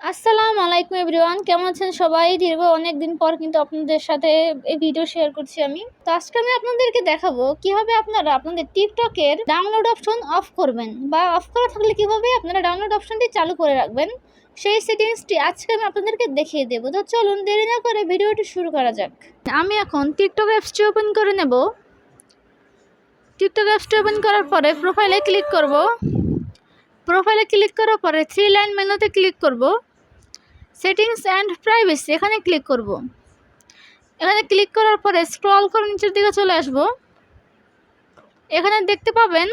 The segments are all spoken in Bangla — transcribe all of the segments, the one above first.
আসসালামু আলাইকুম এভরিওয়ান, কেমন আছেন সবাই? দীর্ঘ অনেক দিন পর কিন্তু আপনাদের সাথে এই ভিডিও শেয়ার করছি আমি। তো আজকে আমি আপনাদেরকে দেখাবো কিভাবে আপনারা আপনাদের টিকটকের ডাউনলোড অপশন অফ করবেন, বা অফ করা থাকলে কিভাবে আপনারা ডাউনলোড অপশনটি চালু করে রাখবেন। সেই সেটিংসটি আজকে আমি আপনাদেরকে দেখিয়ে দেবো। তো চলুন দেরি না করে ভিডিওটি শুরু করা যাক। আমি এখন টিকটক অ্যাপসটি ওপেন করে নেব। টিকটক অ্যাপসটি ওপেন করার পরে প্রোফাইলে ক্লিক করব। প্রোফাইলে ক্লিক করার পরে 3 লাইন মেনুতে ক্লিক করব। সেটিংস অ্যান্ড প্রাইভেসি এখানে ক্লিক করব। এখানে ক্লিক করার পরে স্ক্রল করে নিচের দিকে চলে আসব। এখানে দেখতে পাবেন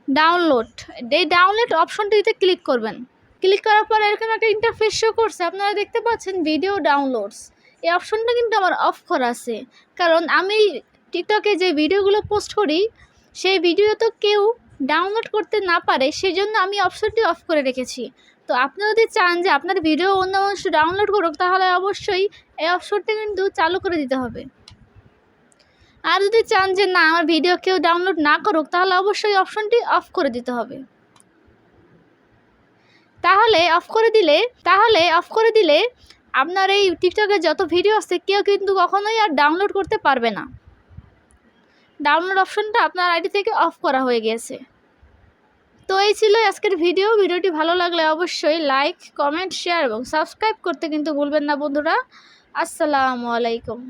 ডাউনলোড। এই ডাউনলোড অপশনটিতে ক্লিক করবেন। ক্লিক করার পরে এরকম একটা ইন্টারফেস শো করছে, আপনারা দেখতে পাচ্ছেন ভিডিও ডাউনলোডস। এই অপশনটা কিন্তু আমার অফ করা আছে, কারণ আমি টিকটকে যে ভিডিওগুলো পোস্ট করি সেই ভিডিও তো কেউ ডাউনলোড করতে না পারে, সেই জন্য আমি অপশনটি অফ করে রেখেছি। তো আপনি যদি চান যে আপনার ভিডিও অন্য মানুষ ডাউনলোড করুক, তাহলে অবশ্যই এই অপশনটি কিন্তু চালু করে দিতে হবে। আর যদি চান যে না, আমার ভিডিও কেউ ডাউনলোড না করুক, তাহলে অবশ্যই অপশনটি অফ করে দিতে হবে। তাহলে অফ করে দিলে আপনার এই টিকটকে যত ভিডিও আছে কেউ কিন্তু কখনোই আর ডাউনলোড করতে পারবে না। ডাউনলোড অপশনটা আপনার আইডি থেকে অফ করা হয়ে গেছে। তো এই ছিল আজকের ভিডিওটি ভালো লাগলে অবশ্যই লাইক, কমেন্ট, শেয়ার এবং সাবস্ক্রাইব করতে কিন্তু ভুলবেন না বন্ধুরা। আসসালামু আলাইকুম।